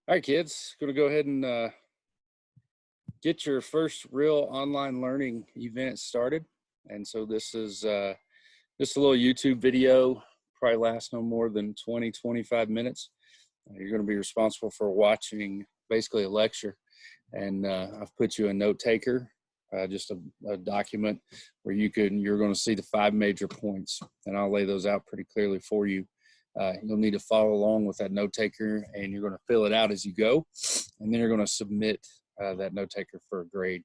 All right, kids, going to go ahead and get your first real online learning event started. And so this is just a little YouTube video, probably lasts no more than 20-25 minutes. You're going to be responsible for watching basically a lecture. And I've put you a note taker, just a document where you're going to see the 5 major points, and I'll lay those out pretty clearly for you. You'll need to follow along with that note taker, and you're going to fill it out as you go, and then you're going to submit that note taker for a grade.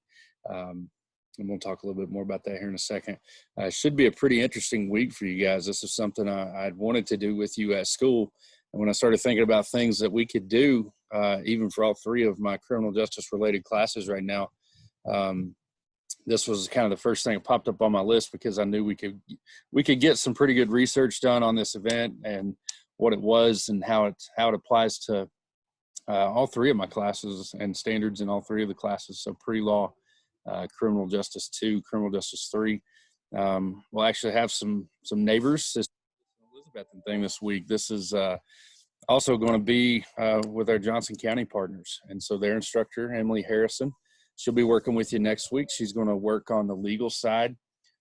And we'll talk a little bit more about that here in a second. It should be a pretty interesting week for you guys. This is something I'd wanted to do with you at school. And when I started thinking about things that we could do, even for all 3 of my criminal justice related classes right now, this was kind of the first thing that popped up on my list, because I knew we could get some pretty good research done on this event and what it was and how it applies to all 3 of my classes and standards in all 3 of the classes. So pre-law, criminal justice 2, criminal justice 3. We'll actually have some neighbors, this Elizabethan thing this week. This is also going to be with our Johnson County partners. And so their instructor, Emily Harrison, she'll be working with you next week. She's going to work on the legal side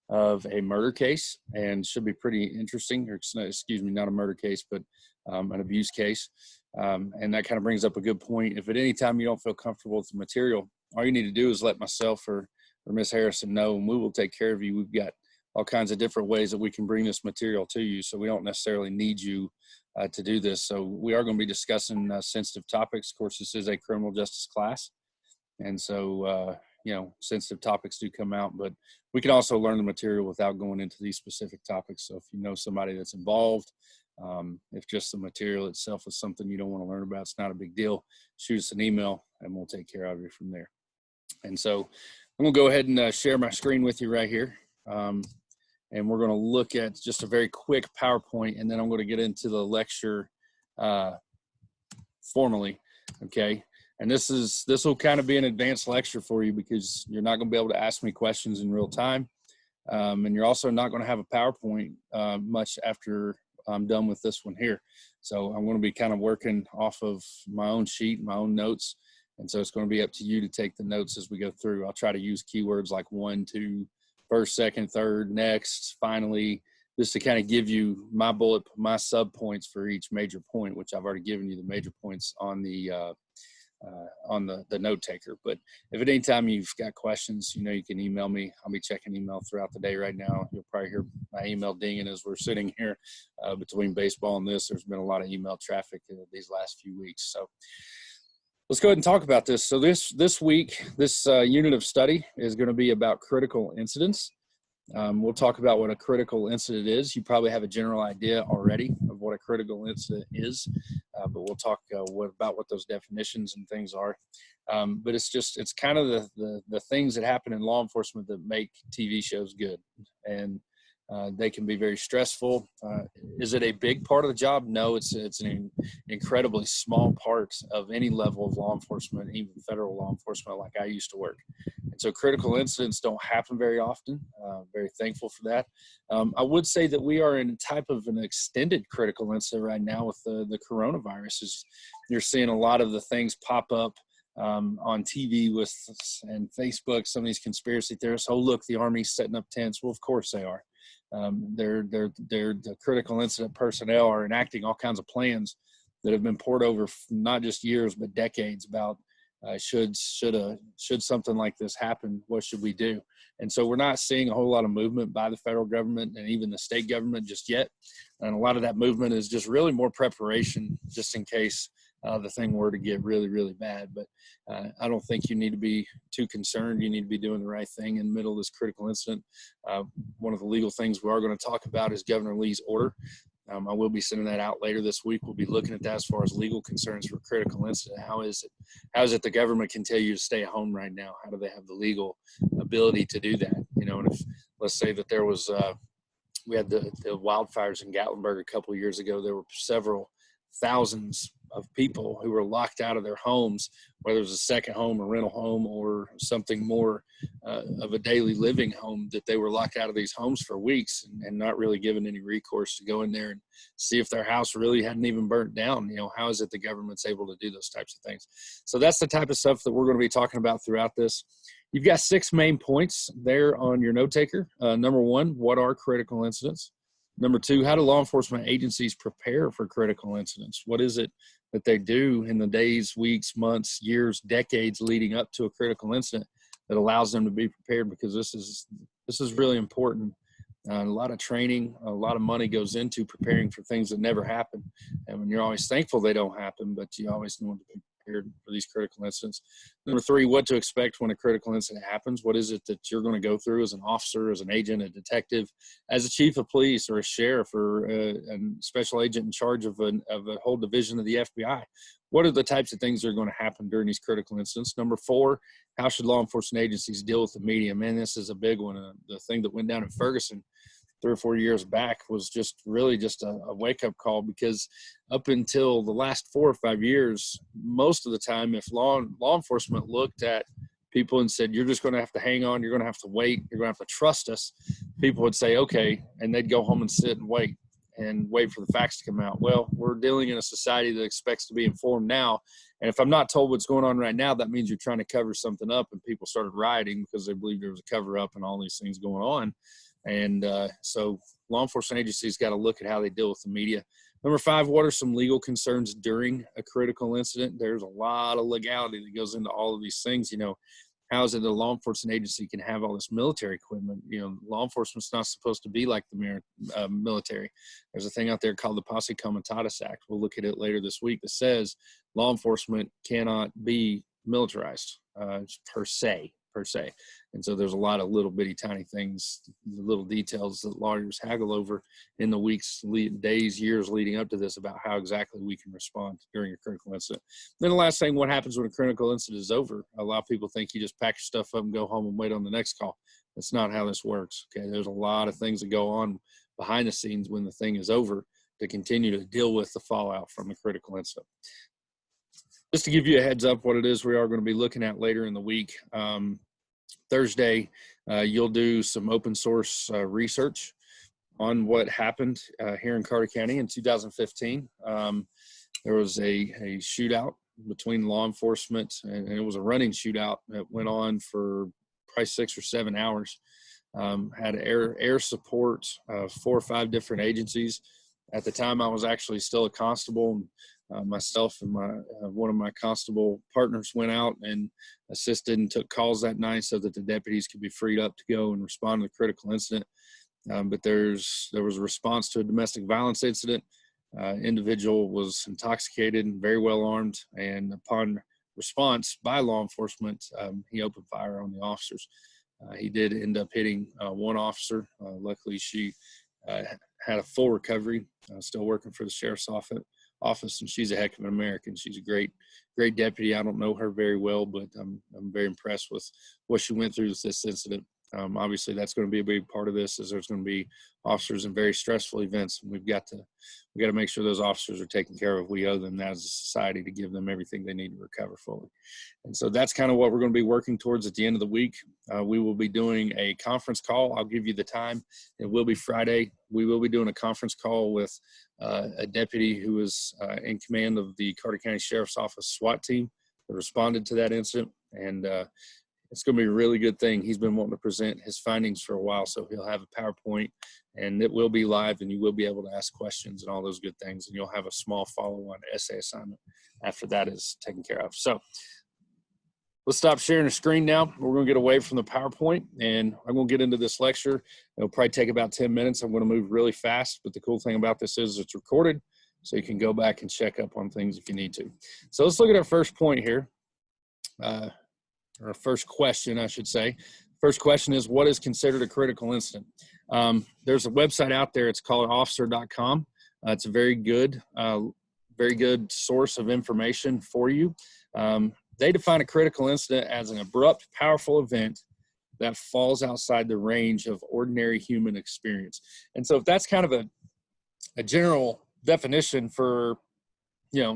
of a murder case, and should be pretty interesting. Or, excuse me, not a murder case, but an abuse case. And that kind of brings up a good point. If at any time you don't feel comfortable with the material, all you need to do is let myself or Miss Harrison know, and we will take care of you. We've got all kinds of different ways that we can bring this material to you, so we don't necessarily need you to do this. So we are going to be discussing sensitive topics. Of course, this is a criminal justice class, and so sensitive topics do come out, but we can also learn the material without going into these specific topics. So if you know somebody that's involved, if just the material itself is something you don't want to learn about, it's not a big deal. Shoot us an email and we'll take care of you from there. And so I'm going to go ahead and share my screen with you right here. And we're going to look at just a very quick PowerPoint, and then I'm going to get into the lecture formally. Okay. And this will kind of be an advanced lecture for you, because you're not going to be able to ask me questions in real time. And you're also not going to have a PowerPoint much after I'm done with this one here. So I'm going to be kind of working off of my own sheet, my own notes. And so it's going to be up to you to take the notes as we go through. I'll try to use keywords like 1, 2, first, second, third, next, finally, just to kind of give you my sub points for each major point, which I've already given you the major points on the note taker. But if at any time you've got questions, you can email me. I'll be checking email throughout the day right now. You'll probably hear my email dinging as we're sitting here. Between baseball and this, there's been a lot of email traffic these last few weeks. So let's go ahead and talk about this. So this week, this unit of study is going to be about critical incidents. We'll talk about what a critical incident is. You probably have a general idea already of what a critical incident is, but we'll talk about what those definitions and things are. But it's kind of the things that happen in law enforcement that make TV shows good, and they can be very stressful. Is it a big part of the job? No, it's an incredibly small part of any level of law enforcement, even federal law enforcement, like I used to work. And so critical incidents don't happen very often. Very thankful for that. I would say that we are in a type of an extended critical incident right now with the coronavirus. You're seeing a lot of the things pop up on TV and Facebook, some of these conspiracy theorists. Oh, look, the Army's setting up tents. Well, of course they are. The critical incident personnel are enacting all kinds of plans that have been poured over not just years, but decades about should something like this happen, what should we do? And so we're not seeing a whole lot of movement by the federal government and even the state government just yet. And a lot of that movement is just really more preparation, just in case the thing were to get really, really bad. But I don't think you need to be too concerned. You need to be doing the right thing in the middle of this critical incident. One of the legal things we are going to talk about is Governor Lee's order. I will be sending that out later this week. We'll be looking at that as far as legal concerns for critical incident. How is it the government can tell you to stay at home right now? How do they have the legal ability to do that? And if, let's say that there was, we had the wildfires in Gatlinburg a couple of years ago, there were several thousands people who were locked out of their homes, whether it was a second home, a rental home, or something more of a daily living home, that they were locked out of these homes for weeks and not really given any recourse to go in there and see if their house really hadn't even burnt down. How is it the government's able to do those types of things? So that's the type of stuff that we're going to be talking about throughout this. You've got 6 main points there on your note taker. Number 1, what are critical incidents? Number 2, how do law enforcement agencies prepare for critical incidents? What is it that they do in the days, weeks, months, years, decades leading up to a critical incident that allows them to be prepared? Because this is really important. A lot of training, a lot of money goes into preparing for things that never happen. And when you're always thankful they don't happen, but you always want to be prepared for these critical incidents. Number 3, what to expect when a critical incident happens. What is it that you're going to go through as an officer, as an agent, a detective, as a chief of police, or a sheriff, or a special agent in charge of a whole division of the FBI? What are the types of things that are going to happen during these critical incidents? Number 4, how should law enforcement agencies deal with the media? Man, this is a big one. The thing that went down in Ferguson 3 or 4 years back was just really just a wake-up call, because up until the last 4 or 5 years, most of the time, if law enforcement looked at people and said, you're just going to have to hang on, you're going to have to wait, you're going to have to trust us, people would say, okay, and they'd go home and sit and wait for the facts to come out. Well, we're dealing in a society that expects to be informed now, and if I'm not told what's going on right now, that means you're trying to cover something up, and people started rioting because they believed there was a cover-up and all these things going on. And so law enforcement agencies got to look at how they deal with the media. Number 5, what are some legal concerns during a critical incident? There's a lot of legality that goes into all of these things. How is it that a law enforcement agency can have all this military equipment? Law enforcement's not supposed to be like the military. There's a thing out there called the Posse Comitatus Act. We'll look at it later this week that says law enforcement cannot be militarized per se. And so there's a lot of little bitty tiny things, little details that lawyers haggle over in the weeks, days, years leading up to this about how exactly we can respond during a critical incident. Then the last thing, what happens when a critical incident is over? A lot of people think you just pack your stuff up and go home and wait on the next call. That's not how this works. Okay, there's a lot of things that go on behind the scenes when the thing is over to continue to deal with the fallout from a critical incident. Just to give you a heads up what it is we are going to be looking at later in the week. Thursday, you'll do some open source research on what happened here in Carter County in 2015. There was a shootout between law enforcement, and it was a running shootout that went on for probably 6 or 7 hours. Had air support, 4 or 5 different agencies. At the time, I was actually still a constable. Myself and one of my constable partners went out and assisted and took calls that night so that the deputies could be freed up to go and respond to the critical incident. But there was a response to a domestic violence incident. Individual was intoxicated and very well armed, and upon response by law enforcement, he opened fire on the officers. He did end up hitting one officer. Luckily, she had a full recovery, still working for the sheriff's office, and she's a heck of an American. She's a great deputy. I don't know her very well, but I'm very impressed with what she went through with this incident. Obviously, that's going to be a big part of this, is there's going to be officers in very stressful events, and we've got to make sure those officers are taken care of. We owe them that as a society to give them everything they need to recover fully. And so that's kind of what we're going to be working towards at the end of the week. We will be doing a conference call. I'll give you the time. It will be Friday. We will be doing a conference call with a deputy who is in command of the Carter County Sheriff's Office SWAT team that responded to that incident. And it's going to be a really good thing. He's been wanting to present his findings for a while, so he'll have a PowerPoint, and it will be live, and you will be able to ask questions and all those good things, and you'll have a small follow-on essay assignment after that is taken care of. So let's stop sharing the screen now. We're going to get away from the PowerPoint, and I'm going to get into this lecture. It'll probably take about 10 minutes. I'm going to move really fast, but the cool thing about this is it's recorded, so you can go back and check up on things if you need to. So let's look at our first point here. Or first question, I should say. First question is, what is considered a critical incident? There's a website out there. It's called officer.com. It's a very good source of information for you. They define a critical incident as an abrupt, powerful event that falls outside the range of ordinary human experience. And so if that's kind of a general definition for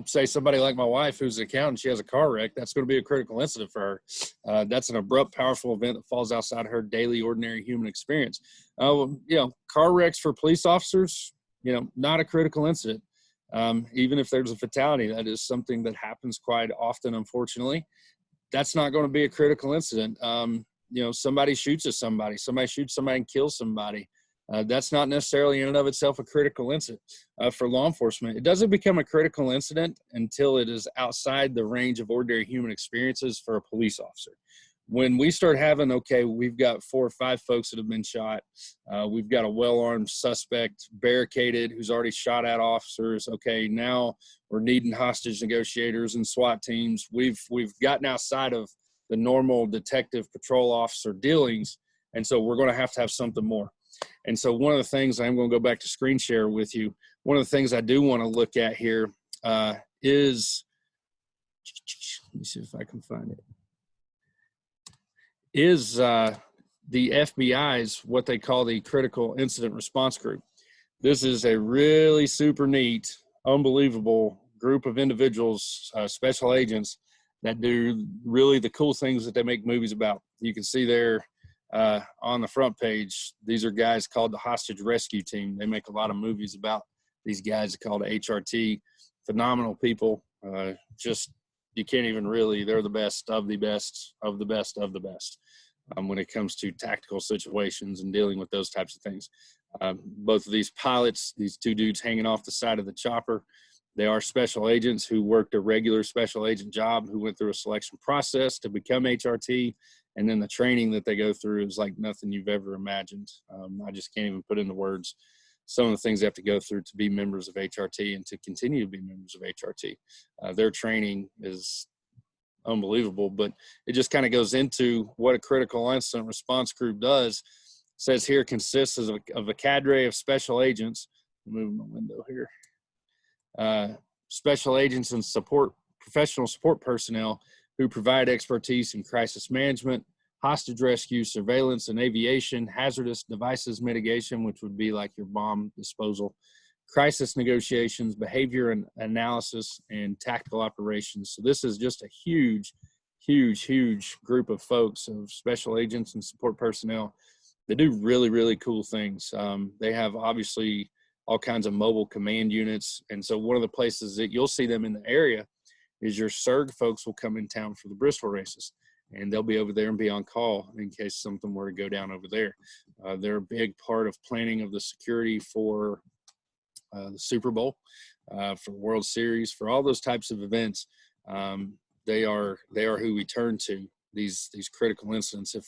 say somebody like my wife, who's an accountant, she has a car wreck, that's going to be a critical incident for her. That's an abrupt, powerful event that falls outside her daily, ordinary human experience. Car wrecks for police officers, not a critical incident. Even if there's a fatality, that is something that happens quite often, unfortunately. That's not going to be a critical incident. Somebody shoots at somebody shoots somebody and kills somebody. That's not necessarily in and of itself a critical incident for law enforcement. It doesn't become a critical incident until it is outside the range of ordinary human experiences for a police officer. When we start having, we've got 4 or 5 folks that have been shot. We've got a well-armed suspect barricaded who's already shot at officers. Okay, now we're needing hostage negotiators and SWAT teams. We've gotten outside of the normal detective patrol officer dealings, and so we're going to have something more. And so one of the things, I'm going to go back to screen share with you. One of the things I do want to look at here is, let me see if I can find it, is the FBI's, what they call the Critical Incident Response Group. This is a really super neat, unbelievable group of individuals, special agents, that do really the cool things that they make movies about. You can see there on the front page, these are guys called the Hostage Rescue Team. They make a lot of movies about these guys called HRT. Phenomenal people. You can't even really, they're the best of the best of the best of the best when it comes to tactical situations and dealing with those types of things. Both of these pilots, these 2 dudes hanging off the side of the chopper, they are special agents who worked a regular special agent job, who went through a selection process to become HRT. And then the training that they go through is like nothing you've ever imagined. I just can't even put into words some of the things they have to go through to be members of HRT and to continue to be members of HRT. Their training is unbelievable, but it just kind of goes into what a critical incident response group does. It says here consists of a cadre of special agents. Move my window here. Special agents and professional support personnel who provide expertise in crisis management, hostage rescue, surveillance and aviation, hazardous devices mitigation, which would be like your bomb disposal, crisis negotiations, behavior and analysis, and tactical operations. So this is just a huge, huge, huge group of folks, of special agents and support personnel that do really, really cool things. They have obviously all kinds of mobile command units. And so one of the places that you'll see them in the area is your SERG folks will come in town for the Bristol races, and they'll be over there and be on call in case something were to go down over there. They're a big part of planning of the security for the Super Bowl, for the World Series, for all those types of events. They are who we turn to, these critical incidents. If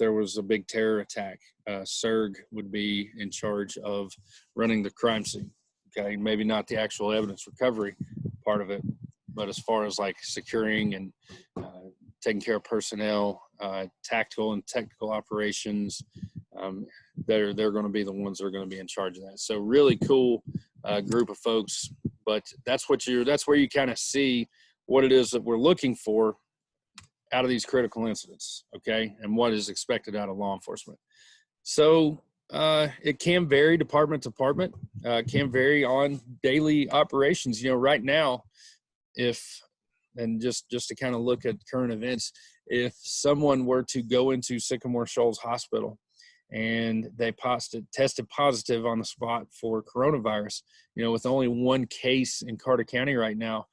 there was a big terror attack, SERG would be in charge of running the crime scene. Okay, maybe not the actual evidence recovery part of it, but as far as like securing and taking care of personnel, tactical and technical operations, they're going to be the ones that are going to be in charge of that. So really cool group of folks, but that's where you kind of see what it is that we're looking for out of these critical incidents, okay, and what is expected out of law enforcement. So it can vary department to department, can vary on daily operations. Right now, just to kind of look at current events, if someone were to go into Sycamore Shoals Hospital and they tested positive on the spot for coronavirus, with only 1 case in Carter County right now,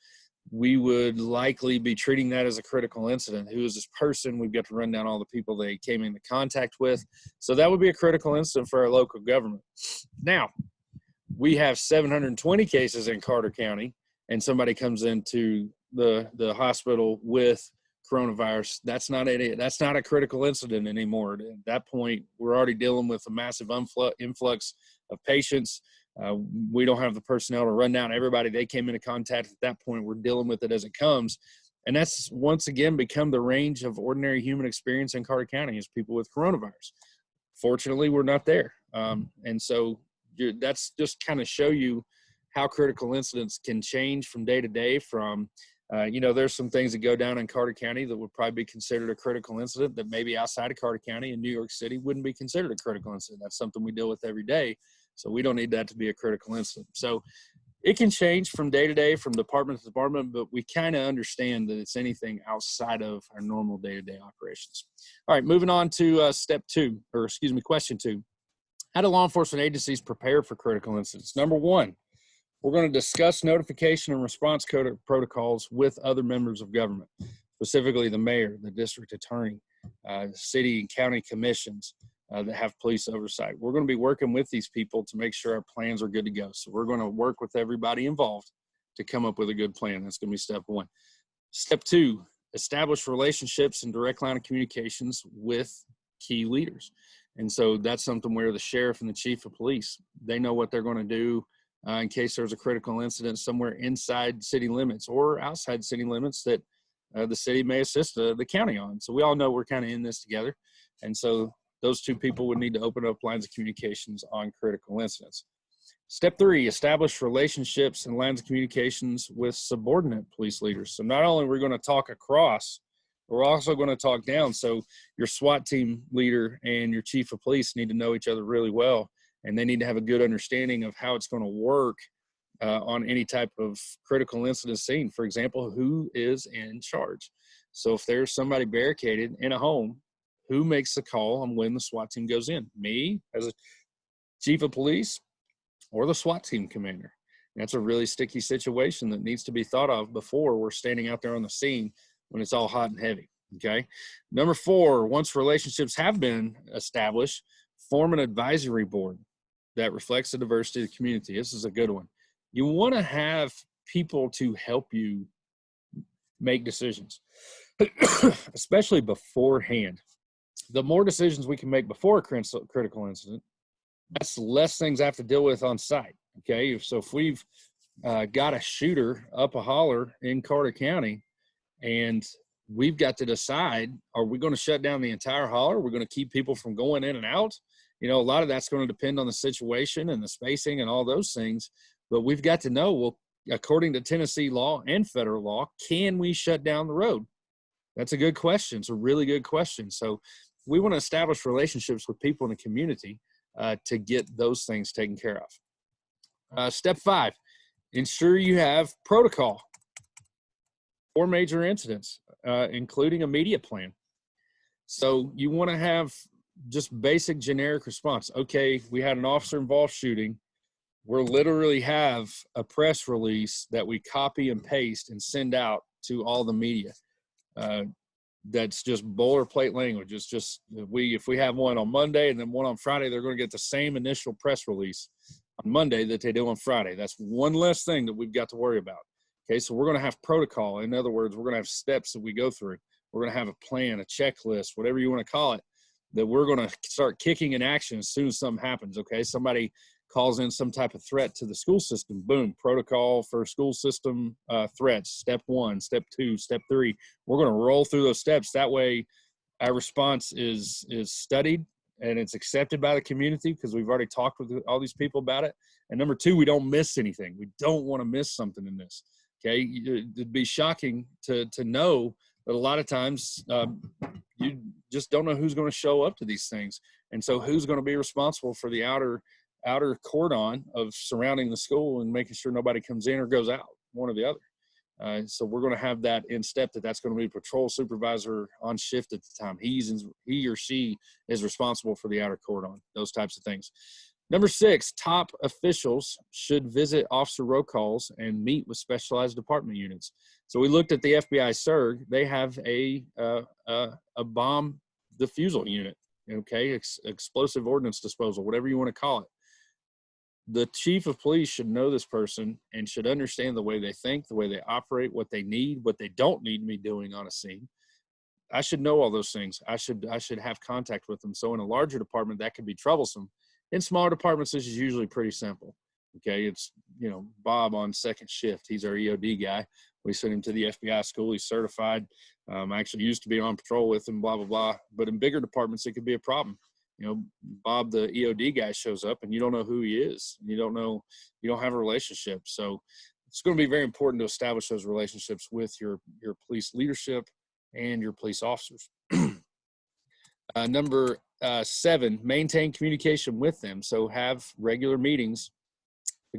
we would likely be treating that as a critical incident. Who is this person? We've got to run down all the people they came into contact with. So that would be a critical incident for our local government. Now, we have 720 cases in Carter County, and somebody comes into the hospital with coronavirus. That's not a critical incident anymore. At that point, we're already dealing with a massive influx of patients. We don't have the personnel to run down everybody they came into contact. At that point, we're dealing with it as it comes. And that's once again become the range of ordinary human experience in Carter County is people with coronavirus. Fortunately, we're not there. And so that's just kind of show you how critical incidents can change from day to day. From, there's some things that go down in Carter County that would probably be considered a critical incident that maybe outside of Carter County in New York City wouldn't be considered a critical incident. That's something we deal with every day. So we don't need that to be a critical incident. So it can change from day to day, from department to department, but we kind of understand that it's anything outside of our normal day-to-day operations. All right, moving on to question 2. How do law enforcement agencies prepare for critical incidents? Number 1, we're going to discuss notification and response code protocols with other members of government, specifically the mayor, the district attorney, city and county commissions that have police oversight. We're going to be working with these people to make sure our plans are good to go. So we're going to work with everybody involved to come up with a good plan. That's going to be step 1. Step 2, establish relationships and direct line of communications with key leaders. And so that's something where the sheriff and the chief of police, they know what they're going to do in case there's a critical incident somewhere inside city limits or outside city limits that the city may assist the county on. So we all know we're kind of in this together. And so those 2 people would need to open up lines of communications on critical incidents. Step 3, establish relationships and lines of communications with subordinate police leaders. So not only are we going to talk across, we're also going to talk down. So your SWAT team leader and your chief of police need to know each other really well, and they need to have a good understanding of how it's going to work on any type of critical incident scene. For example, who is in charge? So if there's somebody barricaded in a home, who makes the call on when the SWAT team goes in? Me as a chief of police or the SWAT team commander? And that's a really sticky situation that needs to be thought of before we're standing out there on the scene when it's all hot and heavy, okay? Number 4, once relationships have been established, form an advisory board that reflects the diversity of the community. This is a good one. You want to have people to help you make decisions, especially beforehand. The more decisions we can make before a critical incident, that's less things I have to deal with on site, okay? So if we've got a shooter up a holler in Carter County and we've got to decide, are we going to shut down the entire holler? Are we going to keep people from going in and out? You know, a lot of that's going to depend on the situation and the spacing and all those things. But we've got to know, well, according to Tennessee law and federal law, can we shut down the road? That's a good question. It's a really good question. So we want to establish relationships with people in the community to get those things taken care of. Step 5, ensure you have protocol for major incidents, including a media plan. So you want to have just basic generic response. Okay, we had an officer involved shooting. We'll literally have a press release that we copy and paste and send out to all the media. That's just boilerplate language. It's just if we have one on Monday and then one on Friday, they're going to get the same initial press release on Monday that they do on Friday. That's one less thing that we've got to worry about. Okay, so we're going to have protocol. In other words, we're going to have steps that we go through. We're going to have a plan, a checklist, whatever you want to call it, that we're going to start kicking in action as soon as something happens. Okay, somebody calls in some type of threat to the school system, boom, protocol for school system threats, step 1, step 2, step 3. We're going to roll through those steps. That way our response is studied and it's accepted by the community because we've already talked with all these people about it. And number 2, we don't miss anything. We don't want to miss something in this. Okay, it'd be shocking to know that a lot of times you just don't know who's going to show up to these things. And so who's going to be responsible for the outer cordon of surrounding the school and making sure nobody comes in or goes out, one or the other. So we're going to have that in step that's going to be patrol supervisor on shift at the time. He or she is responsible for the outer cordon, those types of things. Number 6, top officials should visit officer roll calls and meet with specialized department units. So we looked at the FBI SERG. They have a bomb defusal unit, okay, explosive ordnance disposal, whatever you want to call it. The chief of police should know this person and should understand the way they think, the way they operate, what they need, what they don't need to be doing on a scene. I should know all those things. I should have contact with them. So in a larger department, that could be troublesome. In smaller departments, this is usually pretty simple. Okay, it's, you know, Bob on second shift. He's our EOD guy. We sent him to the FBI school. He's certified. I actually used to be on patrol with him, blah, blah, blah. But in bigger departments, it could be a problem. You know, Bob, the EOD guy, shows up and you don't know who he is. You don't have a relationship. So it's going to be very important to establish those relationships with your police leadership and your police officers. Number 7, maintain communication with them. So have regular meetings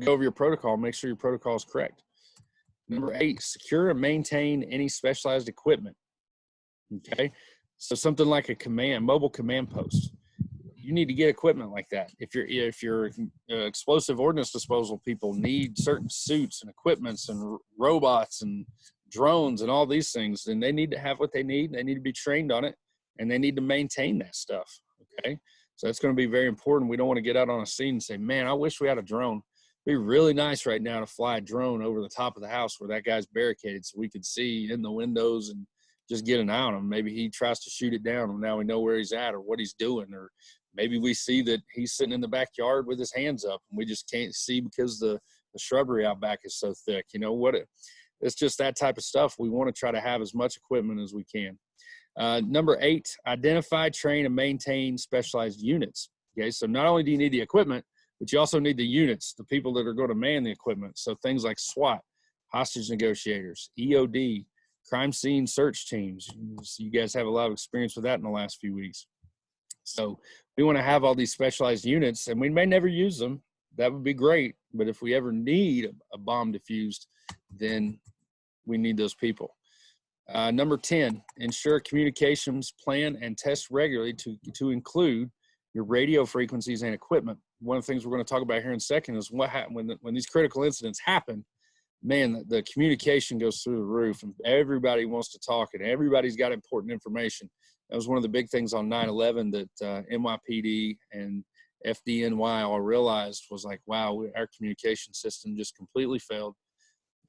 to go over your protocol, make sure your protocol is correct. Number 8, secure and maintain any specialized equipment. Okay, so something like a mobile command post. You need to get equipment like that. If your explosive ordnance disposal people need certain suits and equipments and robots and drones and all these things, then they need to have what they need. They need to be trained on it, and they need to maintain that stuff. Okay, so that's going to be very important. We don't want to get out on a scene and say, man, I wish we had a drone. It'd be really nice right now to fly a drone over the top of the house where that guy's barricaded so we could see in the windows and just get an eye on him. Maybe he tries to shoot it down and now we know where he's at or what he's doing, or maybe we see that he's sitting in the backyard with his hands up and we just can't see because the shrubbery out back is so thick. You know what? It's just that type of stuff. We want to try to have as much equipment as we can. Number 8, identify, train, and maintain specialized units. Okay, so not only do you need the equipment, but you also need the units, the people that are going to man the equipment. So things like SWAT, hostage negotiators, EOD, crime scene search teams. You guys have a lot of experience with that in the last few weeks. So we want to have all these specialized units, and we may never use them. That would be great. But if we ever need a bomb defused, then we need those people. Number 10, ensure communications plan and test regularly to include your radio frequencies and equipment. One of the things we're going to talk about here in a second is what happens when these critical incidents happen. Man, the communication goes through the roof, and everybody wants to talk, and everybody's got important information. That was one of the big things on 9/11 that NYPD and FDNY all realized was like, wow, our communication system just completely failed.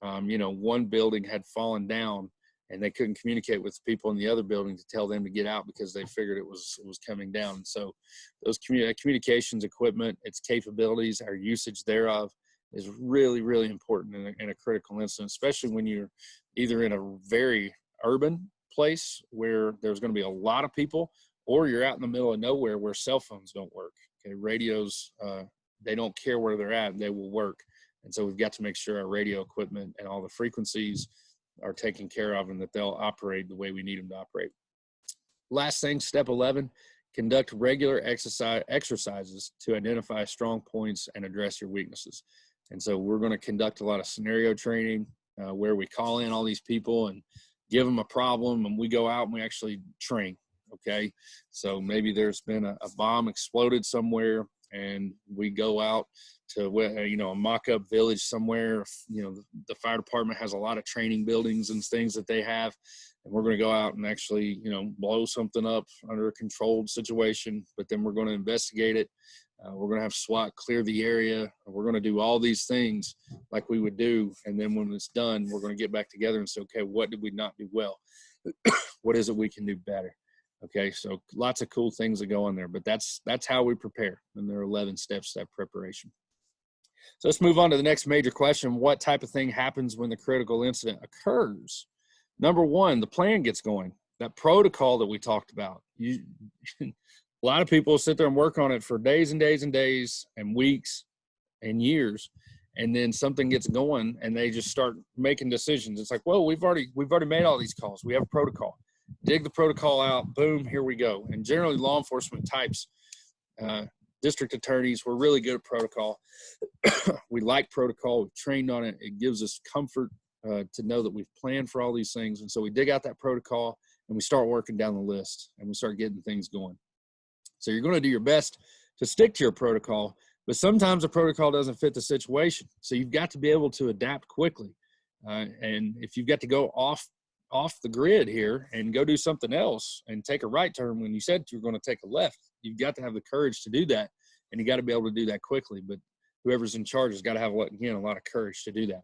One building had fallen down, and they couldn't communicate with people in the other building to tell them to get out because they figured it was coming down. And so those communications equipment, its capabilities, our usage thereof is really, really important in a critical incident, especially when you're either in a very urban place where there's going to be a lot of people, or you're out in the middle of nowhere where cell phones don't work. Okay, radios, they don't care where they're at, they will work. And so we've got to make sure our radio equipment and all the frequencies are taken care of and that they'll operate the way we need them to operate. Last thing, step 11, conduct regular exercises to identify strong points and address your weaknesses. And so we're going to conduct a lot of scenario training where we call in all these people and give them a problem, and we go out and we actually train. Okay, so maybe there's been a bomb exploded somewhere, and we go out to a mock-up village somewhere. The fire department has a lot of training buildings and things that they have, and we're going to go out and actually blow something up under a controlled situation. But then we're going to investigate it. We're going to have SWAT clear the area. We're going to do all these things like we would do, and then when it's done, we're going to get back together and say, okay, what did we not do well? What is it we can do better? Okay, so lots of cool things that go on there, but that's how we prepare, and there are 11 steps to that preparation. So let's move on to the next major question. What type of thing happens when the critical incident occurs? Number 1, the plan gets going. That protocol that we talked about. A lot of people sit there and work on it for days and days and days and weeks and years, and then something gets going and they just start making decisions. It's like, well, we've already made all these calls. We have a protocol. Dig the protocol out. Boom, here we go. And generally, law enforcement types, district attorneys, we're really good at protocol. We like protocol. We've trained on it. It gives us comfort to know that we've planned for all these things. And so we dig out that protocol and we start working down the list and we start getting things going. So you're going to do your best to stick to your protocol, but sometimes the protocol doesn't fit the situation. So you've got to be able to adapt quickly. And if you've got to go off the grid here and go do something else and take a right turn when you said you're going to take a left, you've got to have the courage to do that, and you got to be able to do that quickly. But whoever's in charge has got to have, a lot of courage to do that.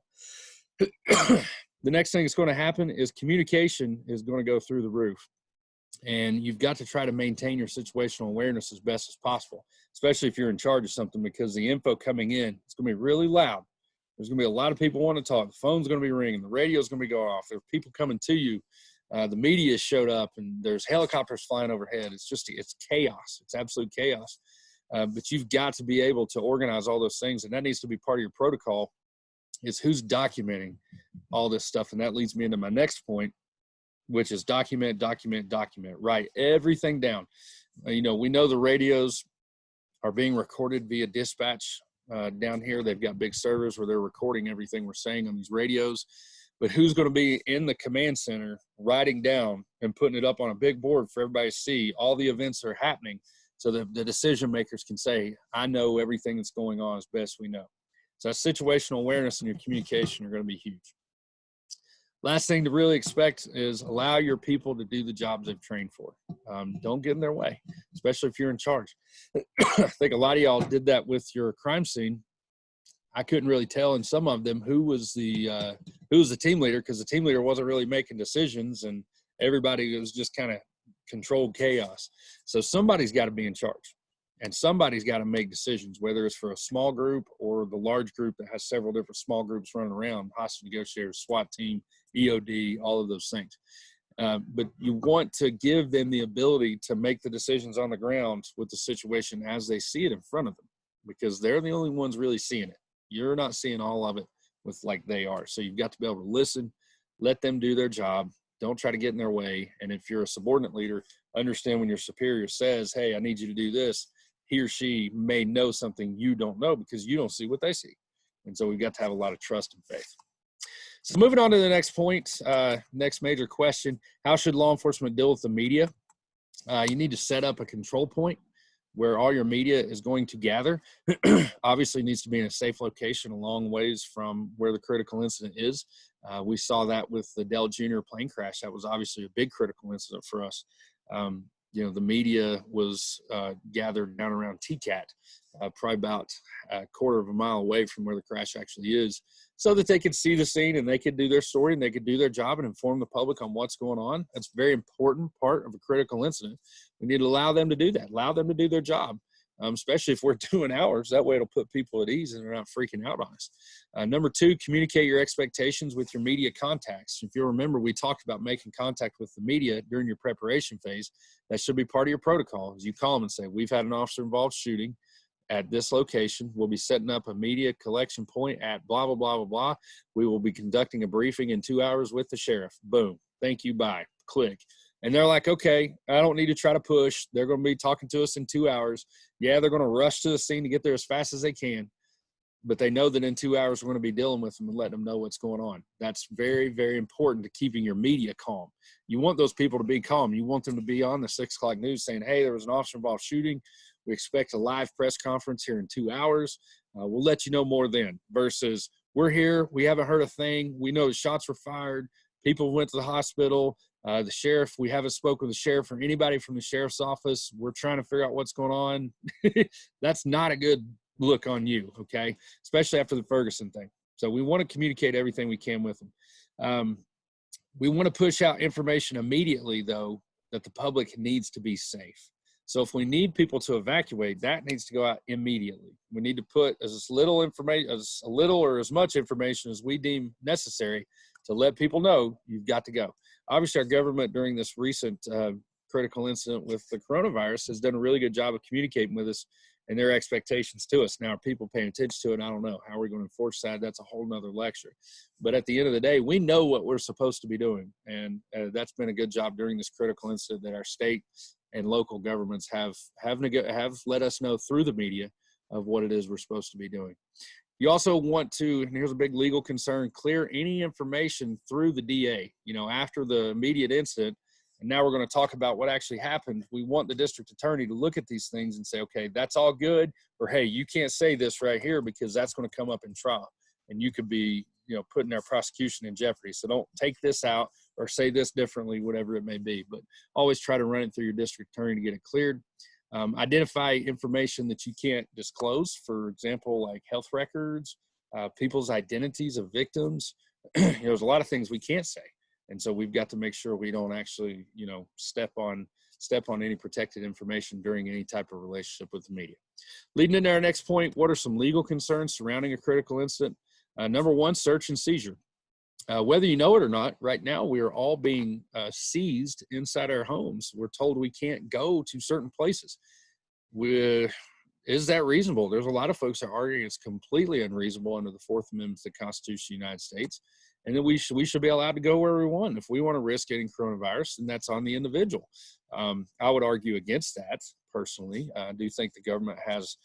The next thing that's going to happen is communication is going to go through the roof. And you've got to try to maintain your situational awareness as best as possible, especially if you're in charge of something, because the info coming in, it's going to be really loud. There's going to be a lot of people wanting to talk. The phone's going to be ringing. The radio's going to be going off. There are people coming to you. The media showed up, and there's helicopters flying overhead. It's chaos. It's absolute chaos. But you've got to be able to organize all those things, and that needs to be part of your protocol, is who's documenting all this stuff. And that leads me into my next point, which is document, write everything down. We know the radios are being recorded via dispatch down here. They've got big servers where they're recording everything we're saying on these radios. But who's going to be in the command center writing down and putting it up on a big board for everybody to see all the events that are happening so that the decision makers can say, I know everything that's going on as best we know. So that situational awareness and your communication are going to be huge. Last thing to really expect is allow your people to do the jobs they've trained for. Don't get in their way, especially if you're in charge. I think a lot of y'all did that with your crime scene. I couldn't really tell in some of them who was the team leader, because the team leader wasn't really making decisions and everybody was just kind of controlled chaos. So somebody's got to be in charge and somebody's got to make decisions, whether it's for a small group or the large group that has several different small groups running around, hostage negotiators, SWAT team, EOD, all of those things. But you want to give them the ability to make the decisions on the ground with the situation as they see it in front of them, because they're the only ones really seeing it. You're not seeing all of it with like they are. So you've got to be able to listen, let them do their job. Don't try to get in their way. And if you're a subordinate leader, understand when your superior says, hey, I need you to do this, he or she may know something you don't know because you don't see what they see. And so we've got to have a lot of trust and faith. So moving on to the next point, next major question, how should law enforcement deal with the media? You need to set up a control point where all your media is going to gather. Obviously needs to be in a safe location a long ways from where the critical incident is. We saw that with the Dell Jr. plane crash. That was obviously a big critical incident for us. The media was gathered down around TCAT, probably about a quarter of a mile away from where the crash actually is, so that they could see the scene and they could do their story and they could do their job and inform the public on what's going on. That's a very important part of a critical incident. We need to allow them to do that, allow them to do their job, especially if we're doing ours. That way it'll put people at ease and they're not freaking out on us. Number two, communicate your expectations with your media contacts. If you'll remember, we talked about making contact with the media during your preparation phase. That should be part of your protocol. As you call them and say, we've had an officer-involved shooting at this location. We'll be setting up a media collection point at blah, blah, blah, blah, blah. We will be conducting a briefing in 2 hours with the sheriff. Boom. Thank you. Bye. Click. And they're like, okay, I don't need to try to push. They're going to be talking to us in 2 hours. Yeah, they're going to rush to the scene to get there as fast as they can. But they know that in 2 hours, we're going to be dealing with them and letting them know what's going on. That's very, very important to keeping your media calm. You want those people to be calm. You want them to be on the 6 o'clock news saying, hey, there was an officer-involved shooting. We expect a live press conference here in 2 hours. We'll let you know more then. Versus, we're here. We haven't heard a thing. We know the shots were fired. People went to the hospital. The sheriff, we haven't spoken with the sheriff or anybody from the sheriff's office. We're trying to figure out what's going on. That's not a good look on you, okay? Especially after the Ferguson thing. So we want to communicate everything we can with them. We want to push out information immediately, though, that the public needs to be safe. So if we need people to evacuate, that needs to go out immediately. We need to put as little information, as little or as much information as we deem necessary to let people know you've got to go. Obviously, our government during this recent critical incident with the coronavirus has done a really good job of communicating with us and their expectations to us. Now, are people paying attention to it? I don't know. How are we going to enforce that? That's a whole nother lecture. But at the end of the day, we know what we're supposed to be doing. And that's been a good job during this critical incident that our state and local governments have let us know through the media of what it is we're supposed to be doing. You also want to, and here's a big legal concern, clear any information through the DA. After the immediate incident, and now we're going to talk about what actually happened. We want the district attorney to look at these things and say, okay, that's all good, or hey, you can't say this right here because that's going to come up in trial, and you could be, putting our prosecution in jeopardy. So don't take this out or say this differently, whatever it may be. But always try to run it through your district attorney to get it cleared. Identify information that you can't disclose, for example, like health records, people's identities of victims. There's a lot of things we can't say. And so we've got to make sure we don't actually, step on any protected information during any type of relationship with the media. Leading into our next point, what are some legal concerns surrounding a critical incident? Number one, search and seizure. Whether you know it or not, right now we are all being seized inside our homes. We're told we can't go to certain places. Is that reasonable? There's a lot of folks that are arguing it's completely unreasonable under the Fourth Amendment to the Constitution of the United States, and that we should be allowed to go where we want. If we want to risk getting coronavirus, then that's on the individual. I would argue against that personally. I do think the government has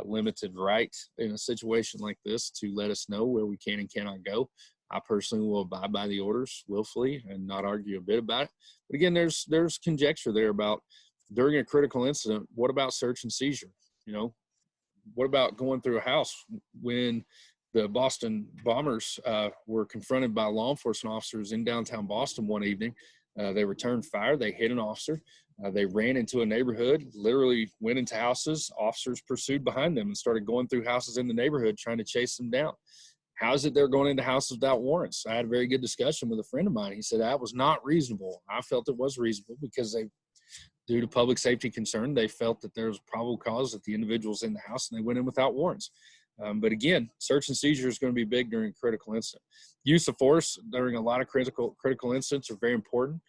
limited right in a situation like this to let us know where we can and cannot go. I personally will abide by the orders willfully and not argue a bit about it. But again, there's conjecture there about during a critical incident, what about search and seizure? You know, what about going through a house when the Boston bombers were confronted by law enforcement officers in downtown Boston one evening? They returned fire. They hit an officer. They ran into a neighborhood, literally went into houses. Officers pursued behind them and started going through houses in the neighborhood trying to chase them down. How is it they're going into houses without warrants? I had a very good discussion with a friend of mine. He said that was not reasonable. I felt it was reasonable because due to public safety concern, they felt that there was probable cause that the individual's in the house and they went in without warrants. But again, search and seizure is going to be big during a critical incident. Use of force during a lot of critical incidents are very important.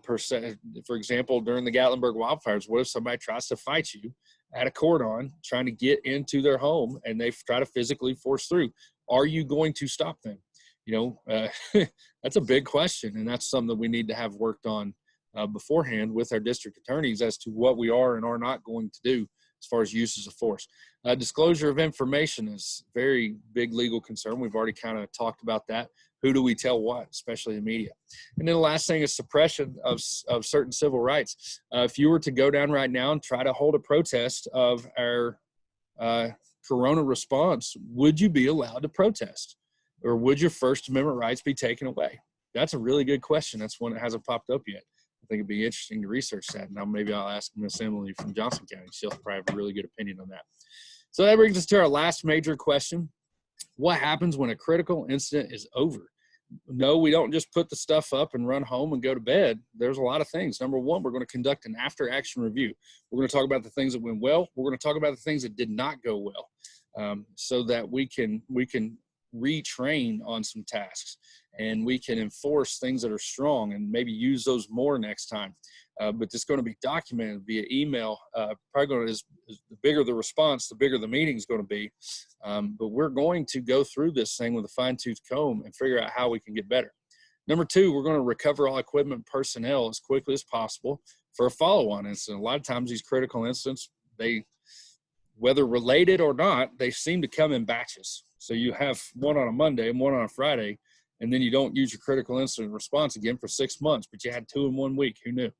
For example, during the Gatlinburg wildfires, what if somebody tries to fight you at a cordon, trying to get into their home, and they try to physically force through? Are you going to stop them? You know, that's a big question, and that's something that we need to have worked on beforehand with our district attorneys as to what we are and are not going to do as far as uses of force. Disclosure of information is a very big legal concern. We've already kind of talked about that. Who do we tell what, especially the media? And then the last thing is suppression of certain civil rights. If you were to go down right now and try to hold a protest of our corona response, would you be allowed to protest? Or would your First Amendment rights be taken away? That's a really good question. That's one that hasn't popped up yet. I think it'd be interesting to research that. Now, maybe I'll ask Miss Emily from Johnson County. She'll probably have a really good opinion on that. So that brings us to our last major question. What happens when a critical incident is over? No, we don't just put the stuff up and run home and go to bed. There's a lot of things. Number one, we're going to conduct an after-action review. We're going to talk about the things that went well. We're going to talk about the things that did not go well, so that we can retrain on some tasks, and we can enforce things that are strong and maybe use those more next time. But it's going to be documented via email. Probably going to, the bigger the response, the bigger the meeting is going to be. But we're going to go through this thing with a fine-tooth comb and figure out how we can get better. Number two, we're going to recover all equipment and personnel as quickly as possible for a follow-on incident. A lot of times these critical incidents, whether related or not, they seem to come in batches. So you have one on a Monday and one on a Friday, and then you don't use your critical incident response again for 6 months, but you had 2 in 1 week. Who knew?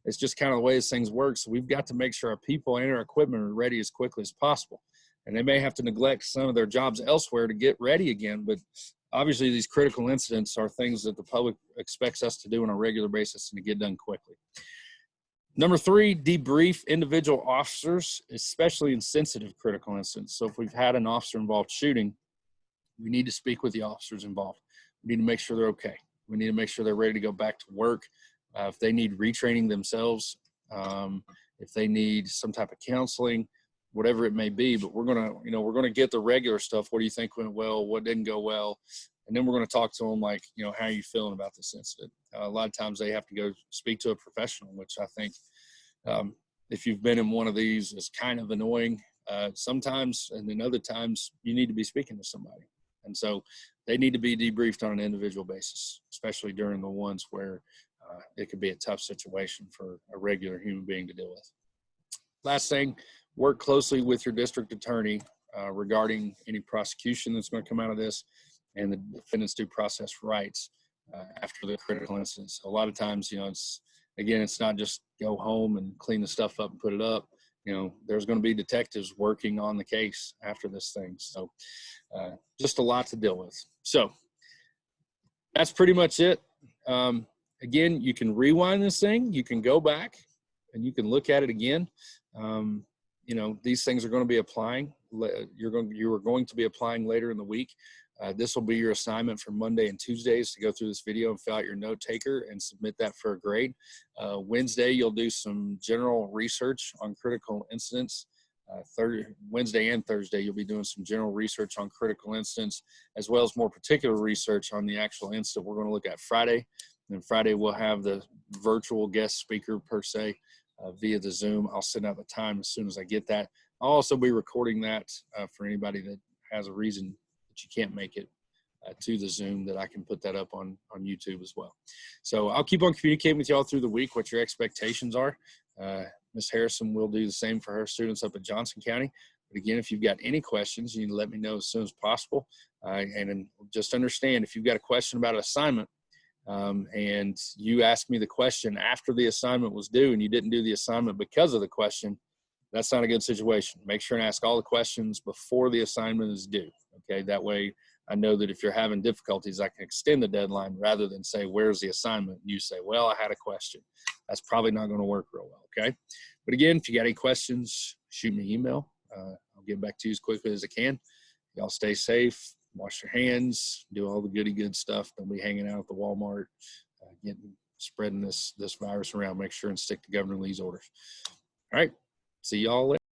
It's just kind of the way this things work. So we've got to make sure our people and our equipment are ready as quickly as possible. And they may have to neglect some of their jobs elsewhere to get ready again, but obviously these critical incidents are things that the public expects us to do on a regular basis and to get done quickly. Number three, debrief individual officers, especially in sensitive critical incidents. So if we've had an officer-involved shooting, we need to speak with the officers involved. We need to make sure they're okay. We need to make sure they're ready to go back to work. If they need retraining themselves, if they need some type of counseling, whatever it may be, but we're gonna get the regular stuff. What do you think went well? What didn't go well? And then we're going to talk to them like, how are you feeling about this incident? A lot of times they have to go speak to a professional, which I think if you've been in one of these, is kind of annoying sometimes, and then other times you need to be speaking to somebody. And so they need to be debriefed on an individual basis, especially during the ones where it could be a tough situation for a regular human being to deal with. Last thing, work closely with your district attorney regarding any prosecution that's going to come out of this and the defendant's due process rights after the critical incidents. A lot of times, it's not just go home and clean the stuff up and put it up. There's going to be detectives working on the case after this thing. So just a lot to deal with. So that's pretty much it. Again, you can rewind this thing. You can go back and you can look at it again. These things are going to be applying. You are going to be applying later in the week. This will be your assignment for Monday and Tuesdays to go through this video and fill out your note taker and submit that for a grade. Wednesday, you'll do some general research on critical incidents. Wednesday and Thursday, you'll be doing some general research on critical incidents, as well as more particular research on the actual incident we're going to look at Friday. And Friday, we'll have the virtual guest speaker per se via the Zoom. I'll send out the time as soon as I get that. I'll also be recording that for anybody that has a reason that you can't make it to the Zoom, that I can put that up on YouTube as well. So I'll keep on communicating with y'all through the week what your expectations are. Ms. Harrison will do the same for her students up at Johnson County. But again, if you've got any questions, you need to let me know as soon as possible. And then just understand, if you've got a question about an assignment, and you ask me the question after the assignment was due and you didn't do the assignment because of the question, that's not a good situation. Make sure and ask all the questions before the assignment is due. Okay, that way I know that if you're having difficulties, I can extend the deadline rather than say, where's the assignment? And you say, well, I had a question. That's probably not going to work real well. Okay, but again, if you got any questions, shoot me an email. I'll get back to you as quickly as I can. Y'all stay safe, wash your hands, do all the goody good stuff. Don't be hanging out at the Walmart, spreading this virus around. Make sure and stick to Governor Lee's orders. All right, see y'all later.